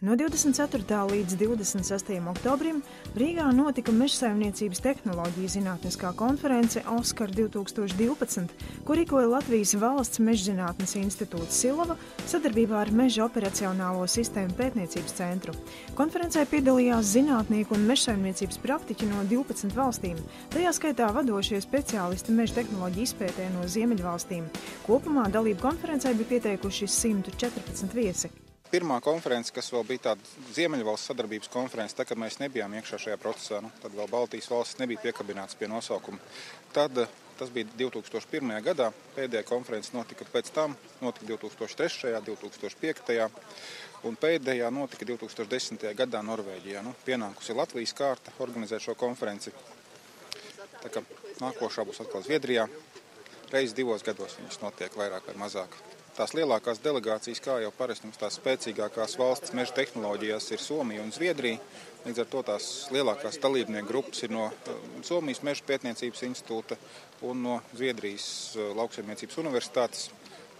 No 24. līdz 26. oktobrim Rīgā notika Mežsaimniecības tehnoloģiju zinātniskā konference Oskar 2012, ko rīkoja Latvijas Valsts Mežzinātnes institūts Silava sadarbībā ar Meža operacionālo sistēmu pētniecības centru. Konferencē piedalījās zinātnieki un mežsaimniecības praktiķi no 12 valstīm, tajā skaitā vadošie speciālisti meža tehnoloģiju izpētē no Ziemeļvalstīm. Kopumā dalību konferencē bija pieteikuši 114 viesi. Pirmā konference, kas vēl bija tāda Ziemeļvalsts sadarbības konference, tā, kad mēs nebijām iekšā šajā procesā, tad vēl Baltijas valstis nebija piekabināts pie nosaukuma. Tad tas bija 2001. gadā, pēdējā konference notika pēc tam, notika 2003., 2005. un pēdējā notika 2010. gadā Norvēģijā. Pienākusi Latvijas kārta organizēt šo konferenci. Tā kā nākošā būs atkal Zviedrijā, reiz 2 gados viņas notiek vairāk vai mazāk. Tās lielākās delegācijas, kā jau parasti mums tās spēcīgākās valsts meža tehnoloģijās ir Somija un Zviedrija. Līdz ar to tās lielākās dalībnieku grupas ir no Somijas Meža pētniecības institūta un no Zviedrijas Lauksaimniecības universitātes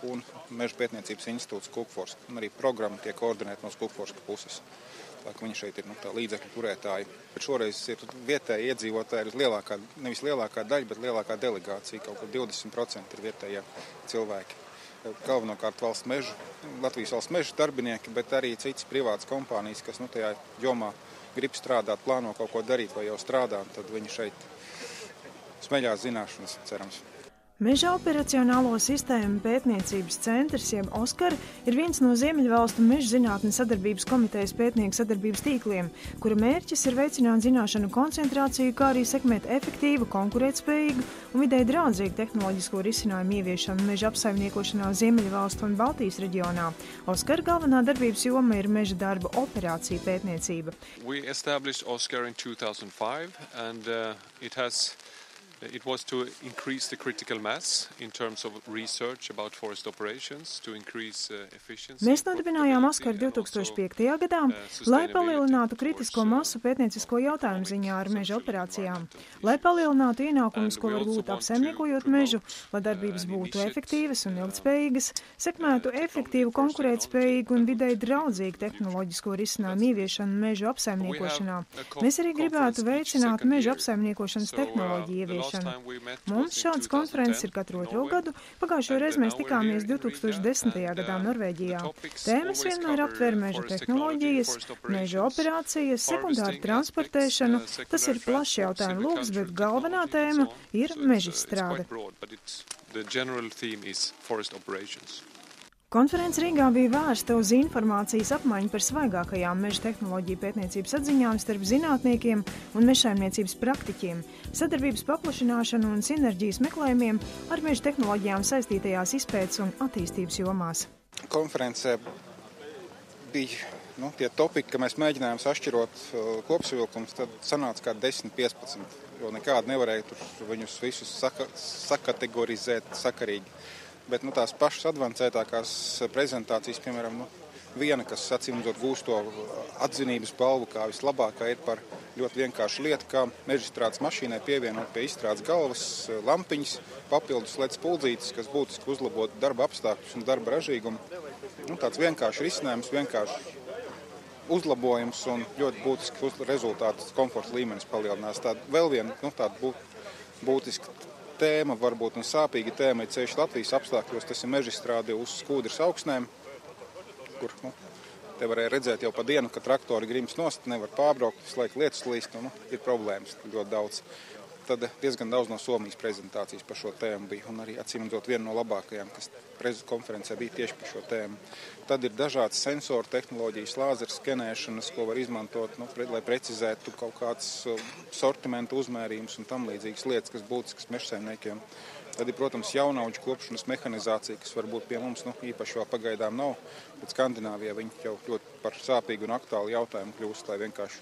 un Meža pētniecības institūts Skogforsk. Un arī programma tiek koordinēta no Skogforska puses. Tā, ka viņi šeit ir tā līdzekļu turētāji. Bet šoreiz ir vietēji iedzīvotāji, nevis lielākā daļa, bet lielākā delegācija. Kaut kur 20% ir vietējie cilvēki. Galvenokārt Latvijas valsts meža darbinieki, bet arī citas privātas kompānijas, kas tajā jomā grib strādāt, plāno kaut ko darīt vai jau strādā, tad viņi šeit smeļās zināšanas, cerams. Meža operacionālo sistēmu pētniecības centrs, jeb Oskar, ir viens no Ziemeļvalstu Mežzinātnes sadarbības komitejas pētnieku sadarbības tīkliem, kura mērķis ir veicināt zināšanu koncentrāciju, kā arī sekmēt efektīvu, konkurētspējīgu un vidēji draudzīgu tehnoloģisko risinājumu ieviešanu meža apsaimniekošanā Ziemeļvalstu un Baltijas reģionā. Oskar galvenā darbības joma ir meža darbu operāciju pētniecība. We established Oskar in 2005 and It was to increase the critical mass in terms of research about forest operations, to increase efficiency. Mēs nodibinājām Oskaru 2005. gadā, lai palielinātu kritisko masu pētniecisko jautājumu ziņā ar meža operācijām, lai palielinātu ienākumus, ko var gūt apsaimniekojot mežu, lai darbības būtu efektīvas un ilgtspējīgas, sekmētu efektīvu, konkurētspējīgu un vidēji draudzīgu tehnoloģisko risinājumu ieviešanu mežu apsaimniekošanā. Mēs arī gribētu veicināt meža apsaimniekošanas tehnoloģiju ieviešanu. Mums šādas konferences ir katru 2. gadu. Pagājušo reizi mēs tikāmies 2010. gadā Norvēģijā. Tēmas vienmēr aptver meža tehnoloģijas, meža operācijas, sekundāru transportēšanu. Tas ir plašs jautājumu loks, bet galvenā tēma ir meža izstrāde. Konference Rīgā bija vērsta uz informācijas apmaiņu par svaigākajām meža tehnoloģiju pētniecības atziņām starp zinātniekiem un mežsaimniecības praktiķiem, sadarbības paplašināšanu un sinerģijas meklējumiem ar meža tehnoloģijām saistītajās izpētes un attīstības jomās. Konferencē bija tie topiki, ka mēs mēģinājām sašķirot kopsavilkums, tad sanāca kā 10-15, jo nekādi nevarēja viņus visus sakategorizēt sakarīgi. Bet tās pašas advancētākās prezentācijas, piemēram, viena, kas acīmredzot gūst to atzinības balvu, kā vislabākā ir par ļoti vienkāršu lietu, kā mežstrādes mašīnai pievienot pie izstrādes galvas lampiņas, papildus LED spuldzītes, kas būtiski uzlabotu darba apstākļus un darba ražīgumu. Tāds vienkāršs risinājums, vienkāršs uzlabojums un ļoti būtiski rezultāts, komforta līmenis palielinās. Vēl viena tāda būtiska tēma, varbūt un sāpīga tēma ir ceļš Latvijas apstākļos, tas ir mežizstrāde uz Skūdras augsnēm, kur te varēja redzēt jau pa dienu, ka traktori grims nost, nevar pārbraukt, visu laiku lietus līst, ir problēmas ļoti daudz. Tad diezgan daudz no Somijas prezentācijas par šo tēmu bija, un arī acīmredzot viena no labākajām, kas konferencē bija tieši par šo tēmu. Tad ir dažādas sensoru tehnoloģijas, lāzeru skenēšanas, ko var izmantot, lai precizētu kaut kāds sortimenta uzmērījums un tam līdzīgas lietas, kas būtiskas mežsaimniekiem. Tad ir, protams, jaunauģu kopšanas mehanizācija, kas varbūt pie mums īpaši vēl pagaidām nav, bet Skandināvijā viņi jau ļoti par sāpīgu un aktuālu jautājumu kļūst, lai vienkārši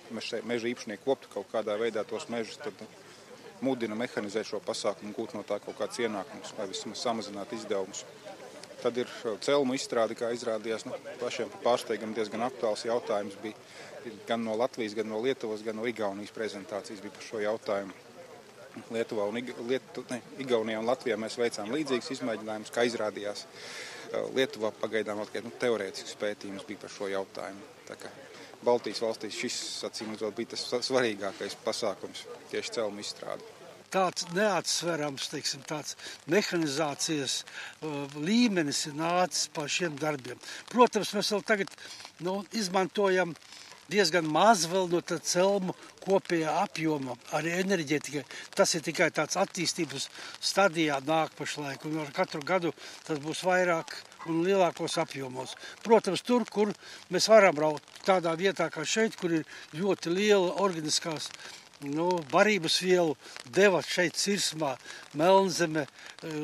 meža īpašnieki koptu kaut kādā veidā tos mežus, tad mudina mehanizēt šo pasākumu un gūt no tā kaut kāds ienākums vai vismaz samazināt izdevumus. Tad ir celmu izstrāde, kā izrādījās, pašiem pārsteigam diezgan aktuāls jautājums bija gan no Latvijas, gan no Lietuvas, gan no Igaunijas prezentācijas bija par šo jautājumu. Lietuvā un Igaunijā un Latvijā mēs veicām līdzīgus izmēģinājumus, kā izrādījās. Lietuvā pagaidām tikai teorētisks pētījums bija par šo jautājumu. Tā kā Baltijas valstīs šis, acīmredzot, bija tas svarīgākais pasākums, tieši celmu izstrāde. Tāds neatsverams, teiksim, tāds mehanizācijas līmenis ir nācis par šiem darbiem. Protams, mēs vēl tagad izmantojam diezgan maz vēl no tā celmu kopējā apjoma arī enerģētikai. Tas ir tikai tāds attīstības stadijā nāk pašlaik, un ar katru gadu tas būs vairāk un lielākos apjomos. Protams, tur, kur mēs varam braukt tādā vietā kā šeit, kur ir ļoti liela organiskās barības vielu deva šeit cirsmā, Melnzeme,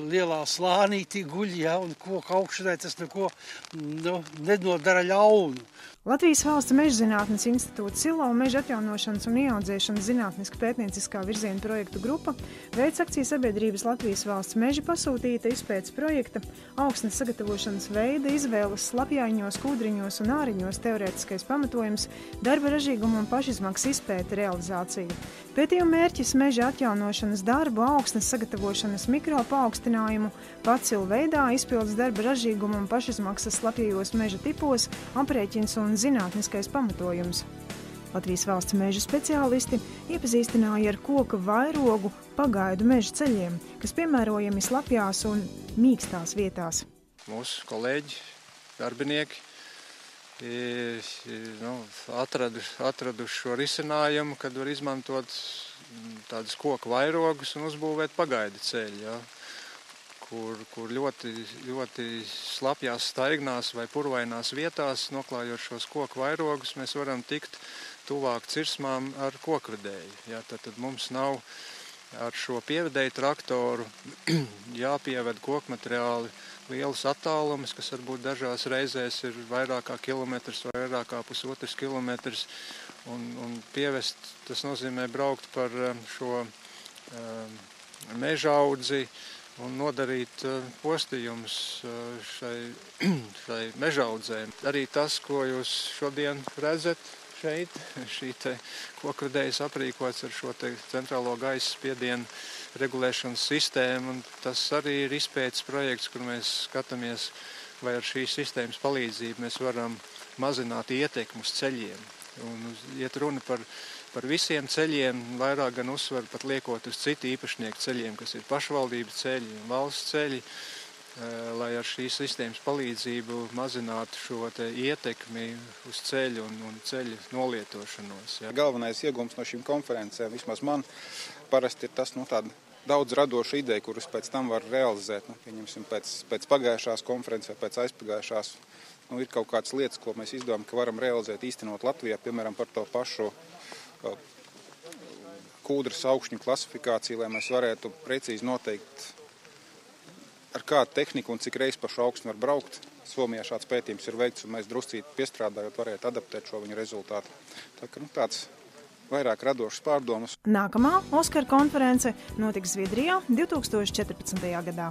lielā slānītī guļ, un koku augšanai tas neko nedodara ļaunu. Latvijas Valsts Mežzinātnes institūta Silo meža atjaunošanas un ieaudzēšanas zinātniska pētnieciskā virziena projektu grupa veids akciju sabiedrības Latvijas Valsts meži pasūtīta izpētes projekta augsnes sagatavošanas veida izvēles slapjaiņos, kūdriņos un āriņos teorētiskais pamatojums, darba ražīguma un pašizmaksas izpēta realizācija. Pētījuma mērķis meža atjaunošanas darbu, augsnes sagatavošanas mikropaaugstinājumu, pacilu veidā, izpildes darba ražīguma un pašizmaksas slapjajos meža tipos, aprēķins un zinātniskais pamatojums. Latvijas Valsts meža speciālisti iepazīstināja ar koka vairogu pagaidu meža ceļiem, kas piemērojami slapjās un mīkstās vietās. Mūsu kolēģi, darbinieki atraduši šo risinājumu, kad var izmantot tādus koku vairogus un uzbūvēt pagaidu ceļu, ja, kur ļoti slapjās staignās vai purvainās vietās, noklājot šos koku vairogus, mēs varam tikt tuvāk cirsmām ar kokvedēju. Ja, tad mums nav ar šo pievedēju traktoru jāpieved kokmateriāli lielus attālumus, kas varbūt dažās reizēs ir vairāk kā kilometrs vai vairāk kā pusotrs kilometrs. Un pievest, tas nozīmē braukt par šo mežaudzi un nodarīt postījumus šai mežaudzē. Arī tas, ko jūs šodien redzat šeit, šī kokvedējas aprīkots ar šo centrālo gaisa spiedienu regulēšanas sistēmu, un tas arī ir izpētes projekts, kur mēs skatāmies, vai ar šīs sistēmas palīdzību mēs varam mazināt ietekmi uz ceļiem. Un iet runa par visiem ceļiem, vairāk gan uzsver pat liekot uz citu īpašnieku ceļiem, kas ir pašvaldību ceļi un valsts ceļi, lai ar šīs sistēmas palīdzību mazinātu šo ietekmi uz ceļu un ceļu nolietošanos. Ja. Galvenais iegūms no šīm konferencēm, vismaz man, parasti ir tas, tāda daudz radoša ideja, kurus pēc tam var realizēt. Pieņemsim, pēc pagājušās konferences vai pēc aizpagājušās. Ir kaut kādas lietas, ko mēs izdomājam, ka varam realizēt īstenot Latvijā, piemēram, par to pašu kūdras augšņu klasifikāciju, lai mēs varētu precīzi noteikt, ar kādu tehniku un cik reiz pa šo augstni var braukt. Somijā šāds pētījums ir veikts, un mēs druscīt piestrādājot varētu adaptēt šo viņu rezultātu. Tā kā tāds vairāk radošas pārdomas. Nākamā Oskara konference notiks Zviedrijā 2014. gadā.